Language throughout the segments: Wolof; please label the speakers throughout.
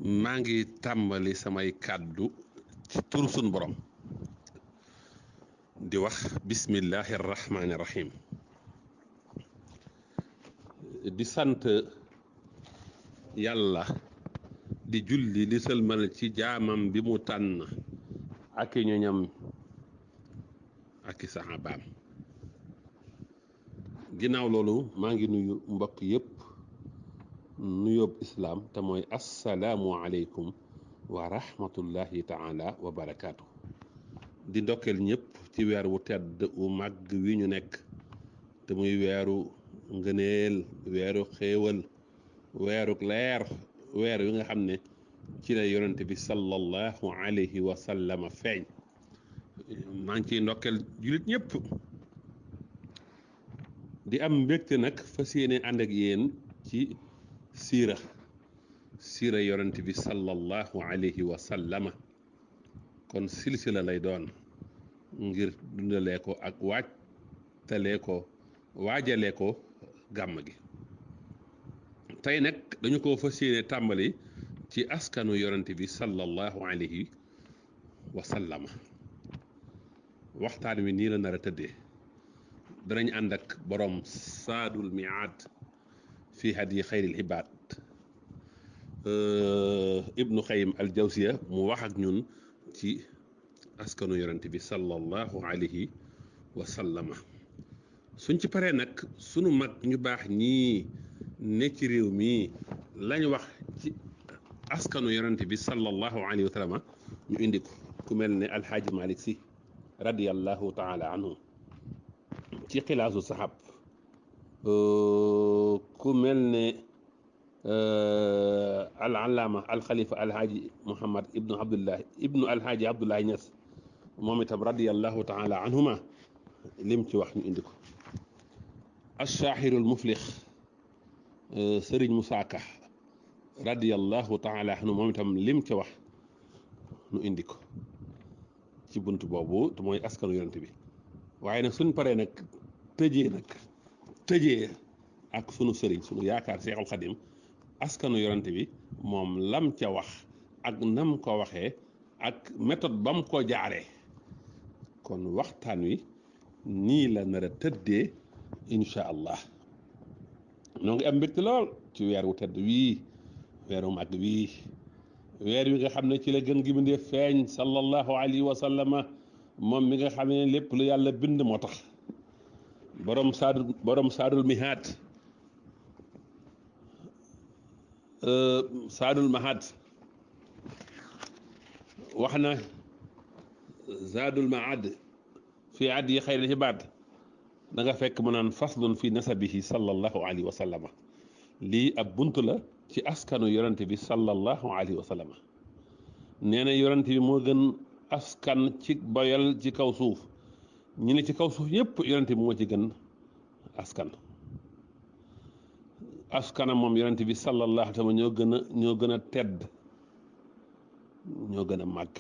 Speaker 1: maa ngi tàmbali samay kàddu ci turu sun borom di wax bismillahi rahmaani rahim di sant yàlla di julli di sëlmal ci jaamam bi mu tànn ak i ñoñam ak i saxaabaam ginnaaw loolu maa ngi nuyu mbokk yépp nuyoob islaam te mooy assalaamu aleykum wa rahmatullahi taala wa barakaatu di ndokkeel ñëpp ci weer wu tedd wu màgg wi ñu nekk te muy weeru ngëneel weeru xéewal weeru leer weer wi nga xam ne ci la yonente bi sallallahu alayhi wa sallama feeñ maa ngi ciy ndokkeel jullit ñëpp di am mbégte nag fas yéene ànd ak yéen ci siira yonente bi sallallahu alayhi wa sallama kon silsila lay doon ngir dundalee ko ak waajalee ko gàmm gi tey nag dañu ko fas yéene tàmbali ci askanu yonente bi sallallahu alayhi wa sallama waxtaan wi nii la nar a tëddee danañ ànd ak borom saadul miaad fi hadi xayril ibaad ibnu xayim al jawsiya mu wax ak ñun ci askanu yonente bi sallallahu alayhi wa sallama suñ ci paree nag sunu mag ñu baax ñii ne ci réew mii lañ wax ci askanu yonente bi sallallahu alayhi wa sallama ñu indi ko ku mel ne alxaaji malik si radiyallahu taala anhu ci xilaasu saxaab ku mel ne al allaama al xalifa alhaaji muhammad ibnu alhaaji abdullahi ñas moom itam radiyallahu taala anhuma lim ci wax ñu indi ko alshaaxirul muflix sëriñ Musaa Ka radiyallahu taala anhu moom itam lim ci wax ñu indi ko ci bunt boobu te mooy askanu yonent bi waaye nag suñ paree nag tëjee ak sunu sëriñ sunu yaakaar Seexul Xadim askanu yonante bi moom lam ca wax ak nam ko waxee ak méthode bam ko jaaree kon waxtaan wi nii la nar a tëddee incha allah noo ngi am mbégte lool ci weer wu tëdd wii weeru mag wii weer wi nga xam ne ci la gën gi bindee feeñ sallallahu alayhi wa sallama moom mi nga xam ne lépp lu yàlla bind moo tax borom saadul mihaat saadul mahad wax na zaadul maad fi addi xayril ibaad da nga fekk mu naan faslun fi nasabihi sallallahu alayhi wa sallama lii ab bunt la ci askanu yonente bi sallallahu alayhi wa sallama nee na yonente bi moo gën askan ci boyal ci kaw suuf ñu ne ci kaw suuf yépp yonente bi moo ci gën askanam moom yonente bi sallallahu alayhi wa sallam ñoo gën a tedd ñoo gën a màgg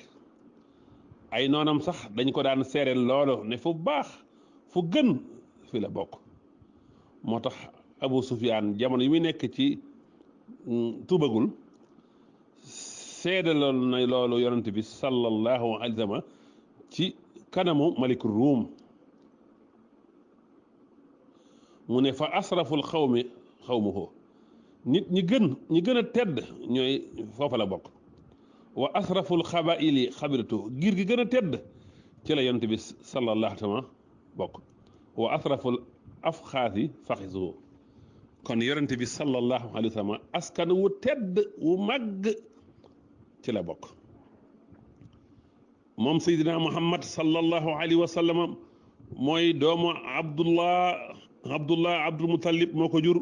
Speaker 1: ay noonam sax dañ ko daan seereel loolu ne fu baax fu gën fi la bokk moo tax Abu Sufyaan jamono yi muy nekk ci tubagul seedaloon na loolu yonente bi sallallahu alayhi wa sallam ci kanamu malik ruum mu ne fa asraful xawmuhu nit ñi gën a tedd ñooy foofa la bokk wa asraful xabaili xabiratu giir gi gën a tedd ci la yonent bi sallallahu alayhi wa sallam bokk wa asraful afxaasi faxisuhu kon yonent bi sallallahu alayhi wa sallam askan wu tedd wu màgg ci la bokk moom Seydina Muhammad sallallahu alayhi wa sallam mooy doomu Abdul Muttalib moo ko jur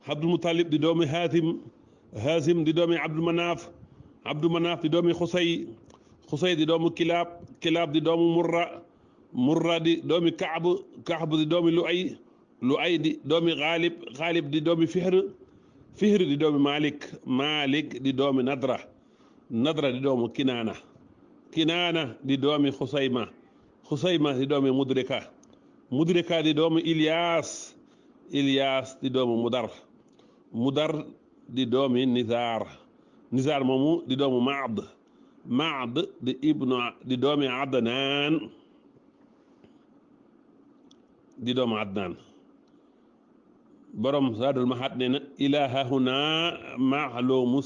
Speaker 1: Abdul Muttalib di doomi Haasim di doomi Abdul Manaaf di doomi Xusay di doomu Kilaab di doomu Murra di doomi Kaab di doomi Lu'ay di doomi Xaalib di doomi Fihr di doomi Malik di doomi Nadra di doomu Kinaana di doomi Xusayma di doomi Mudrika di doomi Ilyaas di doomi Mudar di doomi nisaar moomu di doomu maad di ibnu di doomi adnaan di doomu adnaan borom Zaadul Mahaad nee na ilaahahuna maalumu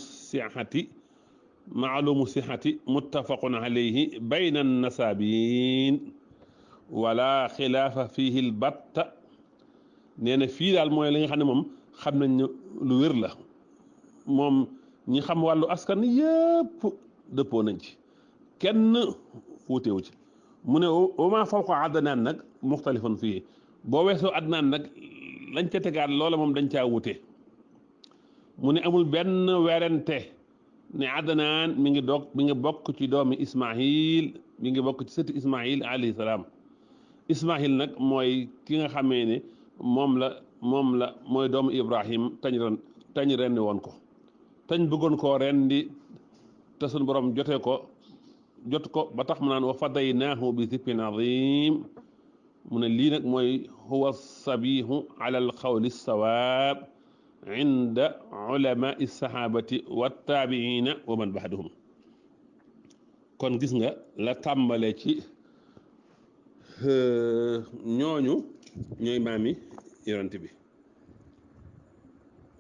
Speaker 1: sixati muttafaqun alayhi bayna nasaabiin wala xilaafa fiihi lbatta nee na fii daal mooy li nga xam ne moom xam nañ lu wér la moom ñi xam wàllu askan yëpp dëppoo nañ ci kenn wuutewu ci mu ne wa maa fawqa adnaan nag muxtalifun fii boo weesoo adnaan nag lañ ca tegaat loola moom dañ caa wute mu ne amul benn werante ne adnaan mi ngi bokk ci doomi ismail mi ngi bokk ci sëti ismail alayhi salaam ismail nag mooy ki nga xamee ne moom la mooy doomu ibrahim tañ rendi woon ko tañ bëggoon koo rendi te suñu borom jot ko ba tax mu naan wa fadaynaahu bi zibhin azim mu ne lii nag mooy huwa sabihu ala al qawli sawaab inda ulamai sahabati wa taabiina wa man baadahum kon gis nga la tàmbale ci ñooy maami yonent bi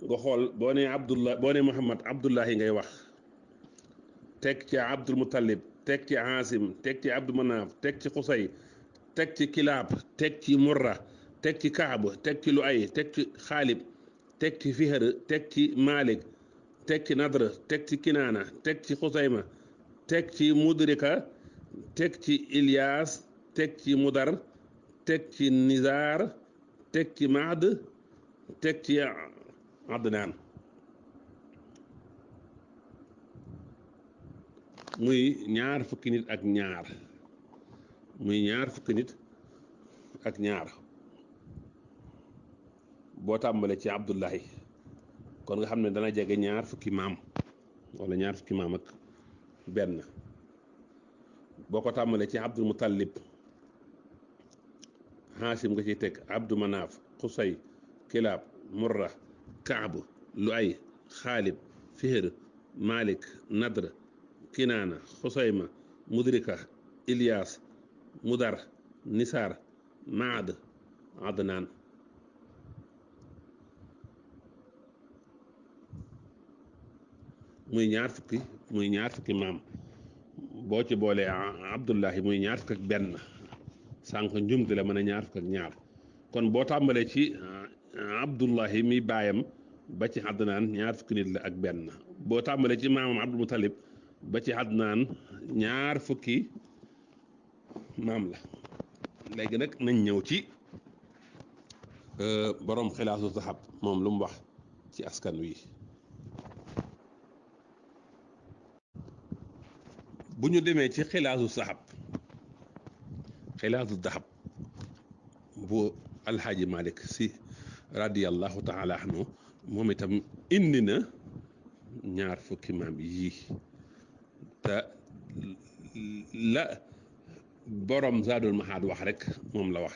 Speaker 1: nga xool boo nee Muhammad Abdullahi ngay wax teg ci Abdul Muttalib teg ci Haasim teg ci Abdu Manaaf teg ci Xusay teg ci Kilaab teg ci Murra teg ci Kaab teg ci Luay teg ci Xaalib teg ci Fihr teg ci Malik teg ci Nadr teg ci Kinaana teg ci Xusayma teg ci Mudrika teg ci Ilyaas teg ci Mudar teg ci Nizar teg ci Maad teg ci Adnaan muy ñaar fukki nit ak ñaar boo tàmbalee ci Abdullahi kon nga xam ne dana jege ñaar fukki maam wala ñaar fukki maam ak benn boo ko tàmbalee ci Abdul Muttalib Haasim nga ciy teg Abdu Manaaf Xusay Kilaab Murra Kaab Luay Xaalib Fihr Malik Nadr Kinaana Xusayma Mudrika Ilyaas Mudar Nisaar Maad Adnaan muy ñaar fukki maam boo ci boolee Abdullahi muy ñaar fukk ak benn sànq njumte la mën a ñaar fukk ak ñaar kon boo tàmbalee ci Abdullahi mi baayam ba ci Adnaan ñaar fukki nit la ak benn boo tàmbalee ci maamam Abdul Muttalib ba ci Adnaan ñaar fukki maam la léegi nag nañ ñëw ci borom xilaasu zahab moom lu mu wax ci askan wi bu ñu demee ci xilaasu zahab bu alxaaji Malik si radiyallahu taala anhu moom itam indi na ñaar fukki maam yii te la borom Zaadul Mahaad wax rek moom la wax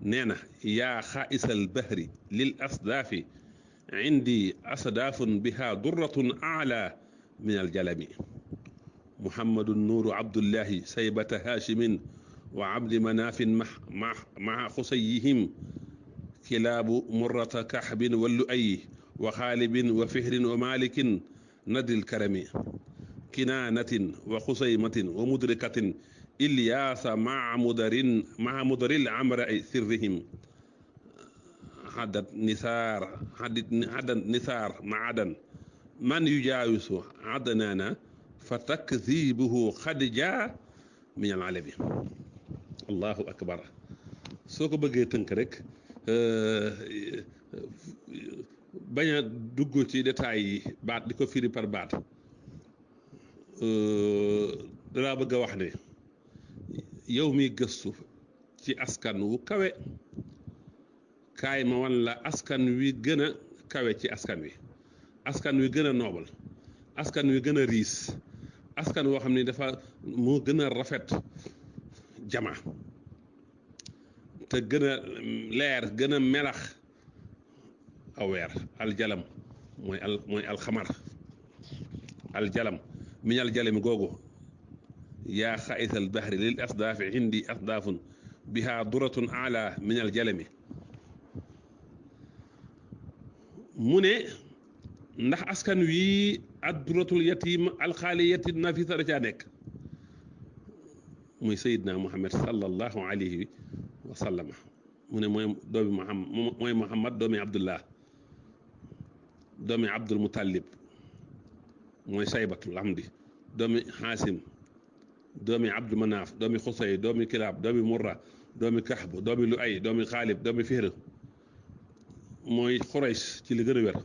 Speaker 1: nee na yaa xaa'isal bahri lil asdaafi indi asdaafun biha durratun aala min aljalami muhammadu nuuru abdullahi saybata haashimin wa abdi manaafin maa xusayihim kilaabu murrata kaxbin wa lu'ay wa xaalibin wa fihrin wa malikin nadil karami kinaanatin wa xusaymatin wa mudrikatin ilyaasa maa mudaril amra ay sirrihim hadat nisaar maadan man yujaawisu adnaana fa takzibuhu xad jaa min al alami allahu akbar soo ko bëggee tënk rek bañ a dugg ci détails yi baat di ko firi par baat danaa bëgg a wax ne yow mi gëstu ci askan wu kawe kaay ma wan la askan wi gën a kawe ci askan wi gën a noobal askan wi gën a riis askan woo xam ne dafa moo gën a rafet jama te gën a leer gën a melax aw weer aljalam mooy alxamar aljalam min aljalami googu yaa xaisal bahri lil asdaafi indi asdaafun biha duratun ala min aljalami mu ne ndax askan wi adduratul yatim alxaaliyati nafisa da caa nekk muy sayidna muhammad sallallahu alayhi wa sallama mu ne mooy doomi muhammad doomi abdullah doomi abdul mutallib mooy saybatul amdi doomi xaasim doomi abdu manaaf doomi xusay doomi kilaab doomi murra doomi kaxb doomi luay doomi xaalib doomi fihr mooy xurays ci li gën a wér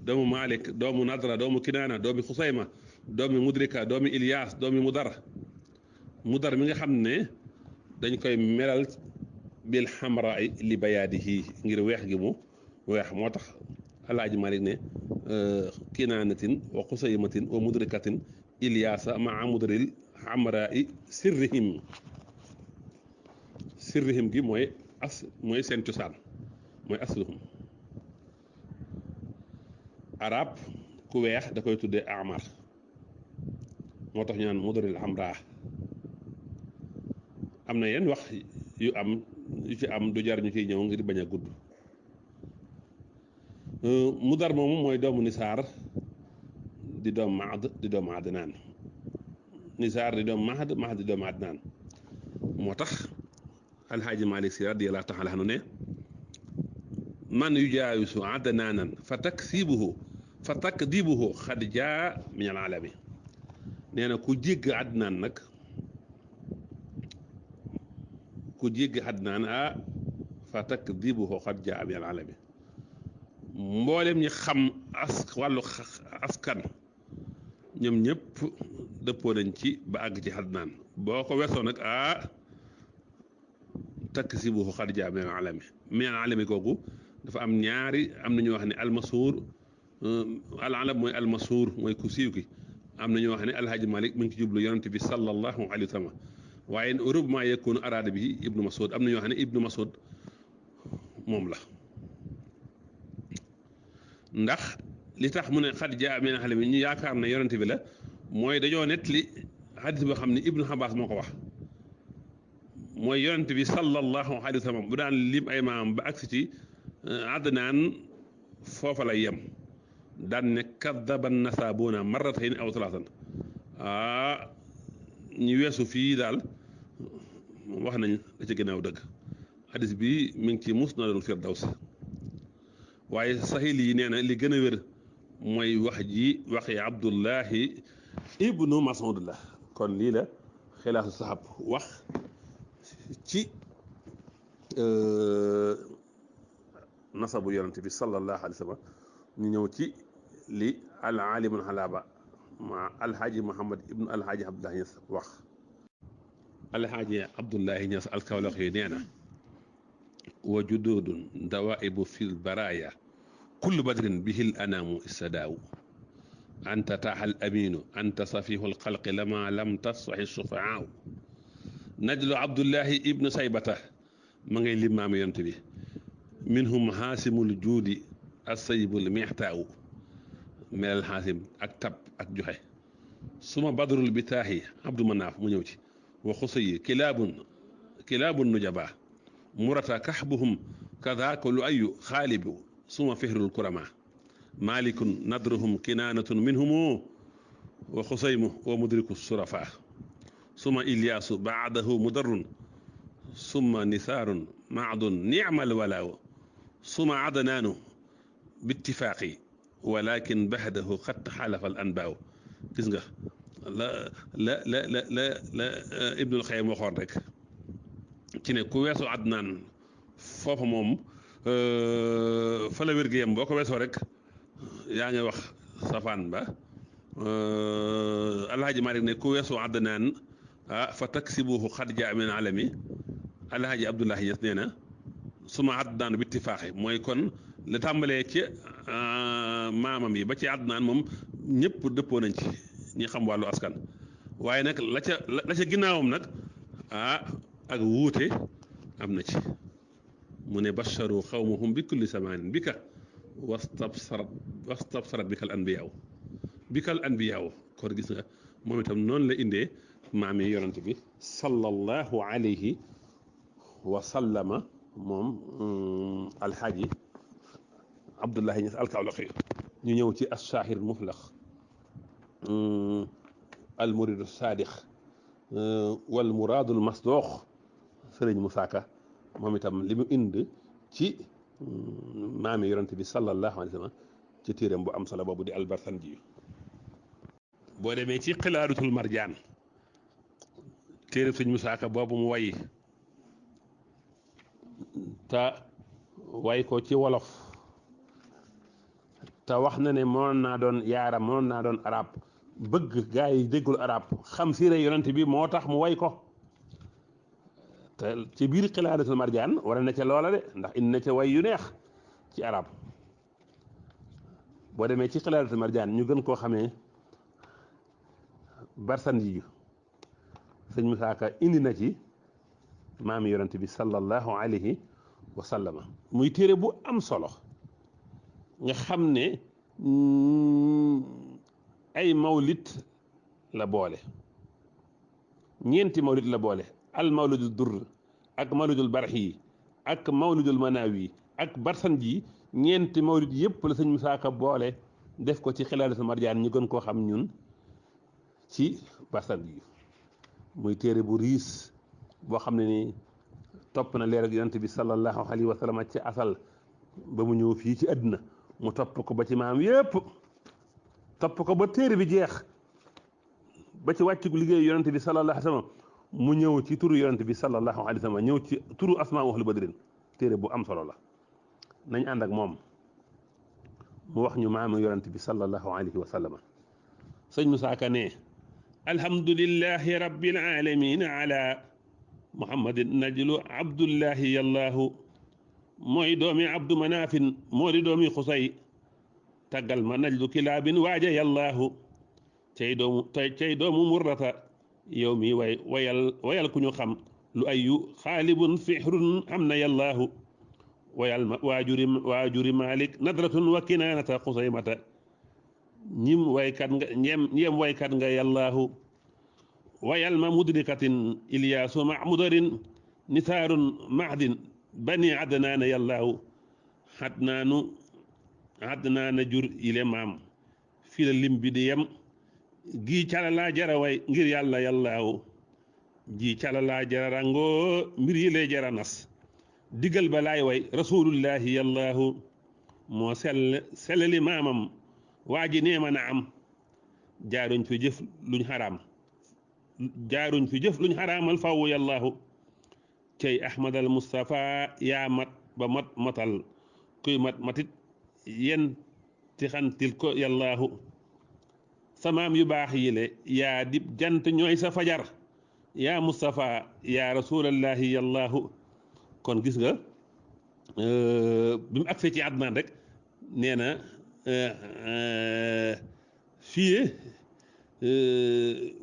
Speaker 1: doomu malik doomu nadra doomu kinaana doomi xusayma doomi mudrika doomi ilyaas doomi mudar mi nga xam ne dañ koy melal bil xamra li bayaadihi ngir weex gi mu weex moo tax alaaji malik ne kinaanatin wa xusaymatin wa mudrikatin ilyaasa maa mudaril xamra sirrihim gi mooy seen cosaan mooy asluhum arab ku weex da koy tuddee amar moo tax ñu naan mudaril xamra am na yenn wax yu ci am du jar ñu ciy ñëw ngir bañ a gudd mudar moomu mooy doomu nisaar di doom mahd di doomu adnaan nisaar di doomu mahd di doomu adnaan moo tax alxaaji malik si radiyallahu taala anhu ne man yujaawisu adnaanan fa takdibuhu xad jaa min al alami nee na ku jégg adnaan nag ku jéggi adnaan fa takdibuhu xad jaa min al alami mboolem ñi xam wàllu askan ñoom ñëpp dëppoo nañ ci ba àgg ci adnaan boo ko weesoo nag taksibuhu xad jaa min al alami kooku dafa am ñaari am na ñu wax ne almasuur al alam mooy almasuur mooy ku siiw ki am na ñu wax ne alhaji malik mi ngi ci jublu yonente bi sallallahu alayhi wa sallam waaye rubama yakunu araada bi ibnu masud am na ñu wax ne ibnu masud moom la ndax li tax mu ne xad jaa min al alami ñu yaakaar ne yonente bi la mooy dañoo nettali xadis boo xam ne ibnu Abbas moo ko wax mooy yonente bi sallallahu alayhi wa sallam bu daan lim ay maam ba agsi ci adnaan foofa lay yem daan ne kadaba nasaabuuna marratayn aw talaatan ñu weesu fii daal wax nañ la ci ginnaaw dëgg hadis bi mi ngi ci musnadul firdaws waaye saxiil yi nee na li gën a wér mooy wax ji waxi abdullahi ibnu mas'ud la kon lii la xilaasu saxab wax ci nasabu yonente bi sallallahu alayhi wa sallam ñu ñëw ci li al alimul xalaaba ma alxaaji Muhammad ibnu alxaaji Abdullahi Ñas wax alxaaji Abdullahi Ñas alkawlax yi nee na wa jududun dawaibu fil baraya kullu badrin bihil anaamu istadaawu anta taaxal aminu anta safihu lxalqi lama lam tasfaxi sufaaw najlu Abdullahi ibnu saybata ma ngay limaam yonent bi minhum xaasimul juudi asayibul mixtaawu melal xaasim ak tab ak joxe suma badrul bitaaxi abdu manaaf mu ñëw ci wa xusayi kilaabun nujaba murata kaxbuhum kadaaka lu ayu xaalibu suma fihrul kurama malikun nadruhum kinaanatun minhumu wa xusaymu wa mudriku surafa suma ilyaasu baadahu mudarrun suma nisaarun maadun nicmal walaaw suma adnaanu bittifaaqi walakin baxdahu xat xalafa al anbaaw gis nga la Ibnul Xayyim waxoon rek ci ne ku weesu adnaan foofa moom fa la wér gu yem boo ko weesoo rek yaa ngi wax safaan ba alhaji Malik ne ku weesu adnaan fa taksibuhu xad jaa min alami alhaji Abdullahi Ñas nee na suma adnaan bi ittifaaxi mooy kon la tàmbalee ci maamam yi ba ci adnaan moom ñëpp dëppoo nañ ci ñi xam wàllu askan waaye nag la ca ginnaawam nag ak wuute am na ci mu ne basharu xawmahum bi kulli samaanin bi ka wastabsarat bika al anbiyaaw bikal anbiyaaw kon gis nga moom itam noonu la indee maami yonent bi sallallahu alayhi wa sallama moom alxaaji Abdullahi Ñas alkawlaxi ñu ñëw ci assaahir muflax almuridu saadix wal muraadul masdoox sëriñ Musaa Ka moom itam li mu indi ci maami yonent bi sallallahu alayhi wa sallam ci téeram bu am solo boobu di albarsanji boo demee ci xilaaratul marjaan téere sëñ Musaa Ka boobu mu way te way ko ci wolof te wax na ne mënoon naa doon yaaram mënoon naa doon arab bëgg gaa yi déggul arab xam siire yonent bi moo tax mu way ko te ci biir xilaaratul marjaan war na ca loola de ndax indi na ca way yu neex ci arab boo demee ci xilaaratul marjaan ñu gën koo xamee barsanji yu sëñ Musaa Ka indi na ci maami yonent bi sallallahu alayhi wa sallama muy téere bu am solo nga xam ne ay mawlit la boole ñeenti mawlit la boole al mawlidul durr ak mawlidul barxi ak mawlidul manawi ak barsanji ñeenti mawlit yëpp la sëñ Musaa Ka boole def ko ci xilaaratul marjaan ñu gën koo xam ñun ci barsanji muy téere bu riis boo xam ne ni topp na leer ak yonent bi sallallahu alayhi wa sallam ci asal ba mu ñëw fii ci àddina mu topp ko ba ci maam yépp topp ko ba téere bi jeex ba ci wàccu liggéey yonent bi sallallahu alayhi wa sallam mu ñëw ci turu yonent bi sallallahu alayhi wa sallam ñëw ci turu asmaa ahlu badrin téere bu am solo la nañ ànd ak moom mu wax ñu maamu yonent bi sallallahu alayhi wa sallam sëñ Musaa Ka ne alhamdulillahi rabbil alamin ala muhammadin najlu abdullahi yallahu mooy doomi abdu manaafin moo di doomi xusay taggal ma najlu kilaabin waaja yallahu cay doomu murrata yow mi wayal ku ñu xam lu ayu xaalibun fixrun am na yallahu wayal ma waajuri malik nadratun wa kinaanata xusaymata ñim waykat nga yallahu wayal ma mudrikatin ilyaasu mahmudarin nisaarun mahdin bani adnaana yallahu adnaana jur ile maam fii la lim bi di yem gii calalaa jara way ngir yàlla yallahu ji calalaa jara rangoo mbir yi lay jara nas digal ba laay way rasulullahi yallahu moo sellali maamam waa ji nee ma na am jaaruñ fi jëf luñ xaraamal faw yallahu cey ahmadal mustafa yaa mat ba matal kuy matit yen ti xantil ko yallahu samaam yu baax yile yaa dib jant ñooy sa fajar yaa mustafa yaa rasulallahi yallahu kon gis nga bi mu agsee ci àddunaan rek nee na fii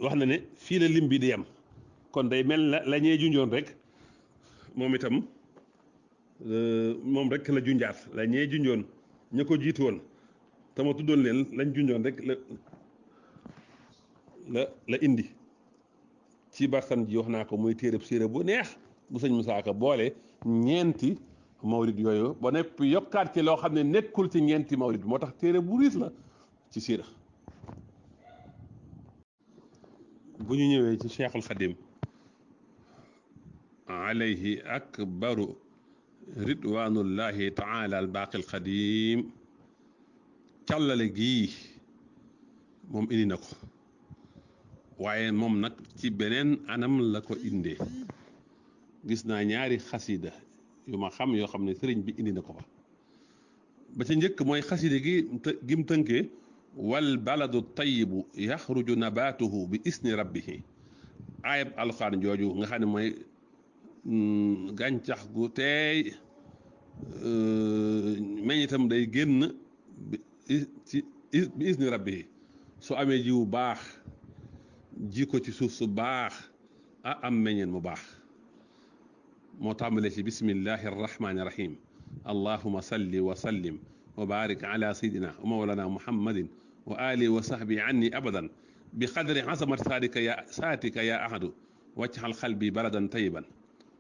Speaker 1: wax na ne fii la lim bi di yem kon day mel na la ñee junjoon rek moom itam moom rek la junjaat la ñee junjoon ña ko jiitu woon te ma tuddoon leen lañ junjoon rek la indi ci barsan ji wax naa ko muy téereb siira bu neex bu sëñ Musaa Ka boole ñeenti mawlid yooyu ba nepp yokkaat ci loo xam ne nekkul ci ñeenti mawlid moo tax téere bu riis la ci siira bu ñu ñëwee ci Cheikhul Xadim alayhi akbaru ridwanullahi taala al baaqil xadim càllale gii moom indi na ko waaye moom nag ci beneen anam la ko indee gis naa ñaari xasida yu ma xam yoo xam ne sëriñ bi indi na ko fa ba ca njëkk mooy xasida gim tënkee wal baladu tayibu yaxruju nabatuhu bi isni rabbihi ayab alxuraan jooju nga xam ne mooy gàncax gu teey meññitam day génn bi isni rabbihi su amee jiwu baax ji ko ci suuf su baax am meññeen mu baax moo tàmbalee ci bismillahi arrahmani irrahim allahuma salli wa sallim wa barik ala sayidina wa mawlana muhammadin wa ali wa sahbi anni abadan bi qadri azamat saatika ya ahadu wajhal qalbi baladan tayyiban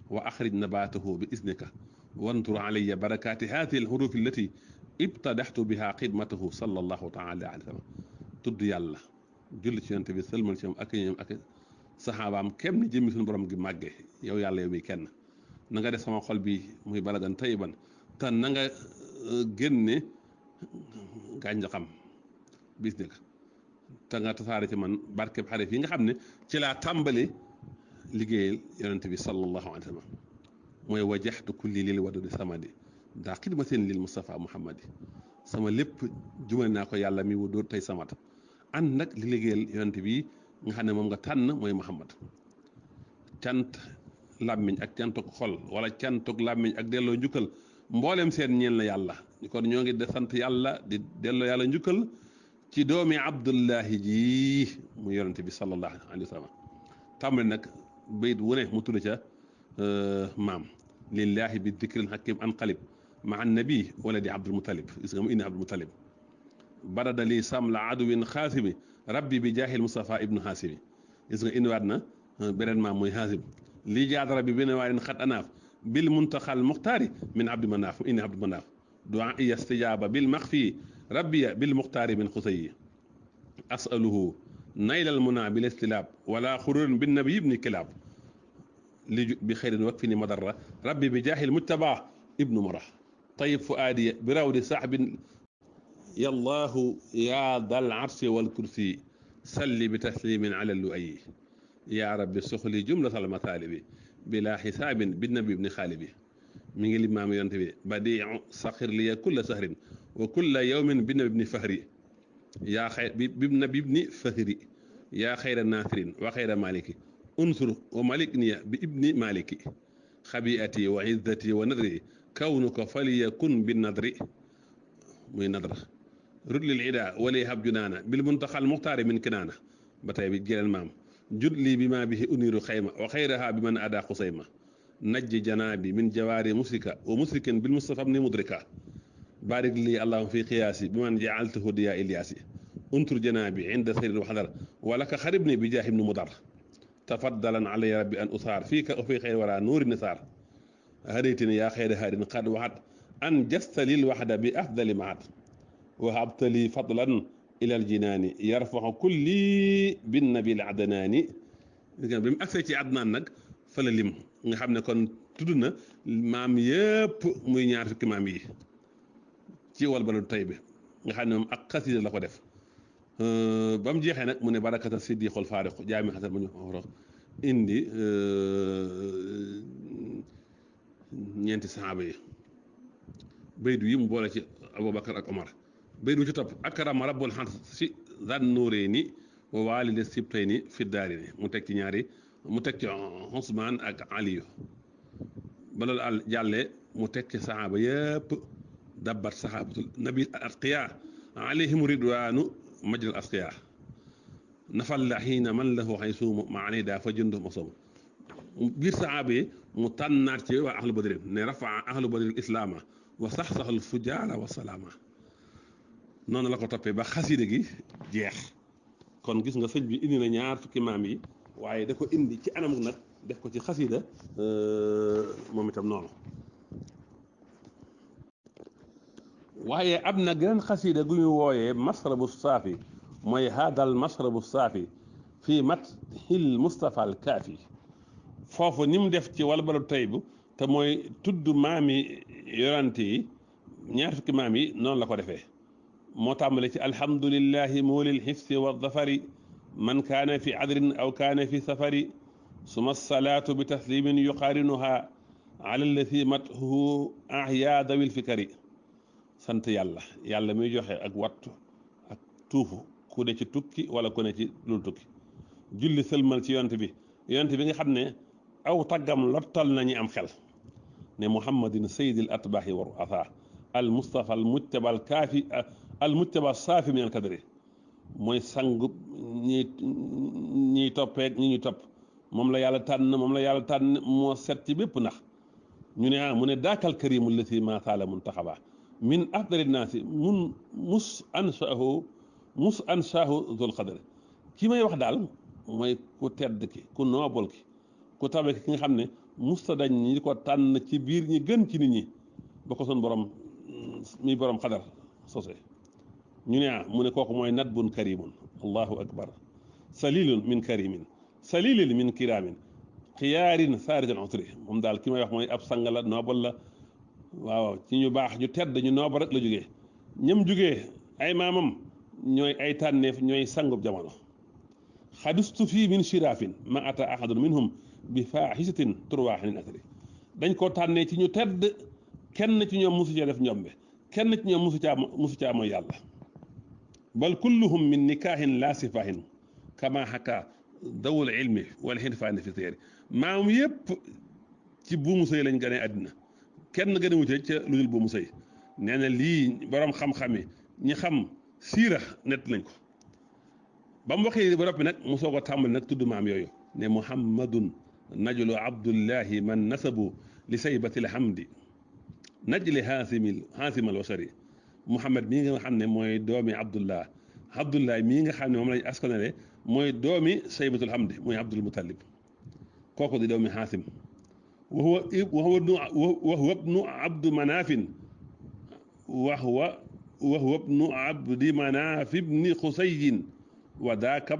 Speaker 1: wa akhrij nabatahu bi iznika wantur alayya barakati hadhihi alhuruf allati ibtadaxtu biha xidmatahu sallallahu taala alayhi wa sallam tudd yàlla julli ci yonent bi sëlmal ci moom ak ñoom ak saxaabaam kem ni jëmmi suñu borom gi màgge yow yàlla yow mi kenn na nga def sama xol bi muy baladan tayyiban te na nga génne gàncaxam bis ni ka te nga tasaare ci man barkeb xarif yi nga xam ne ci laa tàmbali liggéeyal yonent bi sallallahu alayhi wa sallam mooy wajaxtu kulli lil wadudi samadi daa xidmatin lil Mustafa Muhammadi sama lépp jumale naa ko yàlla mi wudóor tey samat ànd nag li liggéeyal yonent bi nga xam ne moom nga tànn mooy Muhammad cant làmmiñ ak cantuk xol wala cantuk làmmiñ ak delloo njukkal mboolem seen ñeel na yàlla kon ñoo ngi de sant yàlla di delloo yàlla njukkal ci doomi Abdullahi ji mu yonent bi sallallahu alayhi wa sallam tàmbali nag bayit wu ne mu tudd ca maam lillahi bi dikril hakim anqalib ma annabi wala di Abdul Mutalib gis nga mu indi Abdul Mutalib barada li samla aduwin xaasimi rabbi bi jaahil Mustafa ibnu Haasimi gis nga indiwaat na beneen maam mooy Haasim lii jaadara bi beneen waaye xat anaaf bil muntaxal muxtaari min abdi manaaf mu indi abdi manaaf du'a iya istijaaba bil maxfi rabbiya bil muxtaari min xusayi asaluhu naylal muna bil istilaab wala xururin bin nabi ibni kilaab li bi xeyrin wak fi ni madarra rabbi bi jaahil mujtaba ibnu mara tayib fuaadiya bi rawdi saxbin yallahu ya dal arsi wal kursi salli bi taslimin ala lu ayi ya rabbi soxli jumlatal masaalibi bila xisaabin bi nabi ibni xaalibi mi ngi limaam yonte bi badiu saxir liya kulla sahrin wa kulla yawmin bi nabi ibni fahri yaa xay bi nabi ibni fahri yaa xayra naasirin wa xayra maliki unsur wa malik niya bi ibni maliki xabiati wa izzati wa nadri kawnuka faliyakun bi nadri muy nadra rudlil ida wali hab junaana bil muntaxal muxtaari min kinaana ba tey bi jëleen maam judli bi ma bihi uniru xayma wa xayraha bi man ada xusayma najji janaabi min jawaari musrika wa musrikin bil mustafa ni mudrika barik lii allahuma fi qiyaasi bi man jaaltahu diya ilyaasi untur janaabi inda sayrin wa xadar walaka xaribni bi jaahim nu mudar tafaddalan alayya rabbi an usaar fiika wa fi xayr wara nuuri nisaar hadaytini yaa xayra haadin qad waxat an jasta lil waxda bi afdali maat wahabta li fadlan ila al jinaani yarfaxu kulli bin nabil adnaani bi mu agsee ci adnaan nag fa la lim nga xam ne kon tudd na maam yëpp muy ñaar fukki maam yi ci wal baladu tay bi nga xam ne moom ak xasida la ko def ba mu jeexee nag mu ne barakata siddiqul faariq jaami xasan ma ñu xorox indi ñeenti saxaaba yi baydu yi mu boole ci Abubakar ak Omar baydu ci topp akrama rabbul xarsi zan nuurayni wa waalide sibtayni fi daarini mu teg ci ñaari mu teg ci Usmaan ak Aliyu ba loolu al jàllee mu teg ci saxaaba yëpp dabbat saxaabatul nabi atqiya alayhim ridwaanu majral asqiya nafal la xiina man lahu xaysuumu maani daa fa jënd mosom biir saxaaba yi mu tànnaat ci waa ahlu badrin ne rafaa ahlu badrin islaama wa sax-saxal fujaara wa salaama noonu la ko toppee ba xasida gi jeex kon gis nga sëñ bi indi na ñaar fukki maam yi waaye da ko indi ci anam nag def ko ci xasida moom itam noonu waaye am na geneen xasida gu ñu wooyee masrabu saafi mooy haadal masrabu saafi fii mathil Mustafa al kaafi foofu ni mu def ci wal balu taybu te mooy tudd maami yorante yi ñaar fukki maam yi noonu la ko defee moo tàmbale ci alhamdulillahi muulil xifsi wa dafari man kaana fi adrin aw kaana fi safari suma salaatu bi taslimin yuqaarinuha ala allati mathu ahya dawil fikari sant yàlla yàlla muy joxe ak wattu ak tuufu ku ne ci tukki wala ku ne ci lul tukki julli sëlmal ci yonent bi nga xam ne aw taggam lottal nañu am xel ne muhammadin sayyidil atbaahi wa ru'asaa al mustafa al mujtaba al kaafi al mujtaba saafi min al kadri mooy sangu ñiy toppeeg ñi ñuy topp moom la yàlla tànn moo set ci bépp ndax ñu ne mu ne daakal karimu lati ma saala muntaxaba min afdali naasi mus anshaahu mus ansaahu zul qadr ki may wax daal mooy ku tedd ki ku noobal ki ku tabe ki nga xam ne musta dañ ñi ko tànn ci biir ñi gën ci nit ñi ba ko son borom mi borom xadar sose ñu ne mu ne kooku mooy nadbun karimun allahu akbar salilun min karimin salilin min kiramin xiyaarin saarijan utri moom daal ki may wax mooy ab sang la noobal la waaw ci ñu baax ñu tedd ñu nooba rek la jógee ñëm jógee ay maamam ñooy ay tànneef ñooy sangub jamono xadustu fii min shiraafin ma ata ahadun minhum bi faaxisatin turwaaxinin atri dañ koo tànnee ci ñu tedd kenn ci ñoom musu cee def njombe kenn ci ñoom musu caa mooy yàlla bal kulluhum min nikaahin laa sifaahin kama xaka dawul ilmi wala xirfaani fi téeri maam yépp ci buumu sëy lañ gënee àddina kenn gën a wute ca lu dul buumu sëy nee na lii borom xam-xami ñi xam siira nett nañ ko ba mu waxee ba noppi nag mu soog a tàmbali nag tudd maam yooyu ne muhammadun najlu abdullahi man nasabu li saybatil hamdi najli haasimal wasari muhammad mii nga xam ne mooy doomi abdullah abdullah mii nga xam ne moom lañ askanale mooy doomi saybatul hamdi mooy abdul mutalib kooku di doomi haasim wa huwa ibnu abdu manaafin wa huwa ibnu abdi manaaf ibni xusayin wa daaka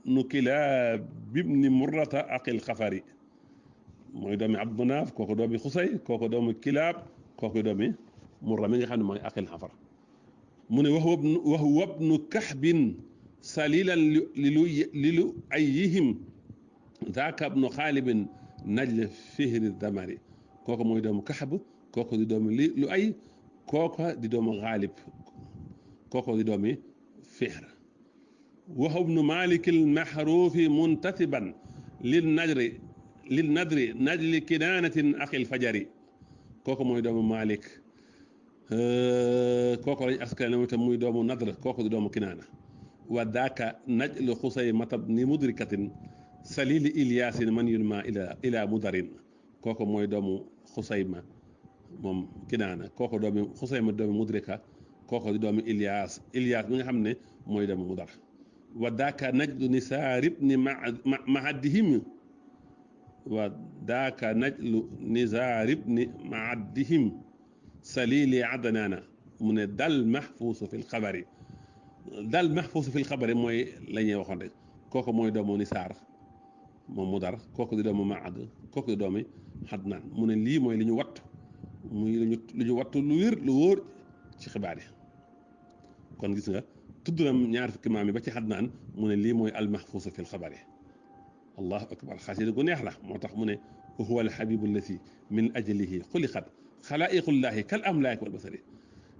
Speaker 1: ibnu kilaab ibni murrata aqil xafari mooy doomi abdu manaaf kooku doomi xusay kooku doomi kilaab kooku doomi murra mi nga xam ne mooy aqil xafar mu ne wa huwa ibnu kaxbin salilan lilu ayihim daaka ibnu xaalibin najl fihri damari kooku mooy doomu kaxab kooku di doomi lu ay kooku di doomu xaalib kooku di doomi fihr wa huwa ibnu malikil maxruufi muntasiban lil nadri najli kinaanatin aqil fajari kooku mooy doomu malik kooku lañ askan wi tam muy doomu nadr kooku di doomu kinaana wa daaka najlu xusay matab ni mudrikatin salili ilyasin man yulma ila mudarin kooku mooy doomu xusayma moom kinaana kooku doomi xusayma doomi mudrika kooku di doomi ilyas bi nga xam ne mooy doomu mudar wa daaka najlu nisaarib ni mahaddihim wa daaka najlu nisaarib ni mahaddihim salili adnaana mu ne dal mahfuusu fil xabari mooy la ñuy waxoon rek kooku mooy doomu nisaar moom mu dar kooku di doomu maad kooku di doomi xadnaan mu ne lii mooy li ñu wattu muy lu ñu wattu lu wér lu wóor ci xibaar yi kon gis nga tudd na ñaar fukki maam yi ba ci xadnaan mu ne lii mooy almahfuusu fil xabar yi allahu akbar xasida gu neex la moo tax mu ne huwa alxabibu allati min ajlihi xuliqat xalaa'iqullahi kal amlaaki wal basari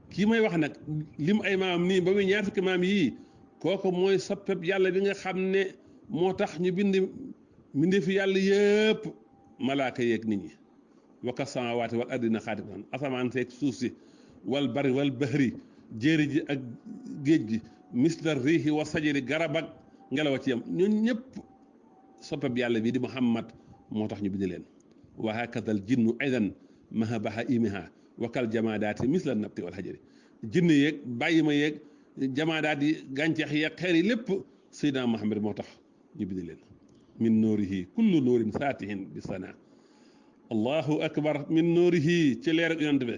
Speaker 1: kii may wax nag lim ay maam nii ba muy ñaar fukki maam yii kooku mooy soppeb yàlla bi nga xam ne moo tax ñu bindi fi yàlla yëpp malaaka yeeg nit ñi waka samawaati wal ardina xaatiban asamaan seeg suuf si wal bari wal bahri jéeri ji ak géej gi misla riixi wa sajari garab ak ngelaw a ci yam ñun ñëpp soppeb yàlla bi di muhammad moo tax ñu bind leen wa hakada al jinnu aydan maha baha imiha wakal jamaadaati misla nabti wal xajari jinne yeeg bàyyi ma yeeg jamaadaat yi gàncax yeeg xeer yi lépp seydina muhammad moo tax ñu bind leen min nuurihi kullu nuurin saatihin bi sana allahu akbar min nuurihi ci leer ak yonent bi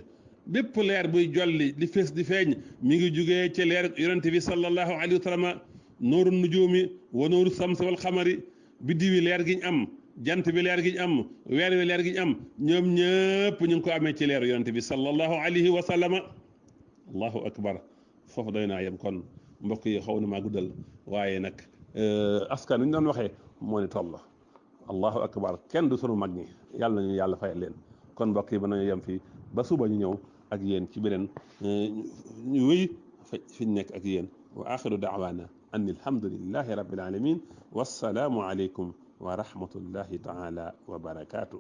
Speaker 1: bépp leer buy jolli di fees di feeñ mi ngi jugee ci leer ak yonent bi sallallahu alayhi wa sallam nuuru nujuumi wa nuuru samsi wal xamari biddiw yi leer gi ñu am jant bi leer gi ñu am weer wi leer gi ñu am ñoom ñëpp ñu ngi ko amee ci leer yonent bi sallallahu alayhi wa sallam allahu akbar foofu doy naa yem kon mbokk yi xaw na maa guddal waaye nag askan wi ñu doon waxee moo ni toll allahu akbar kenn du sunu mag ñi yàlla nañu yàlla fayal leen kon mbokk yi ba nañu yem fii ba suba ñu ñëw ak yéen ci beneen ñu wéy fi ñu nekk ak yéen wa axiru daawaana an alhamdulillahi rabbil alamin wassalaamu aleykum wa rahmatullahi taala wa barakaatu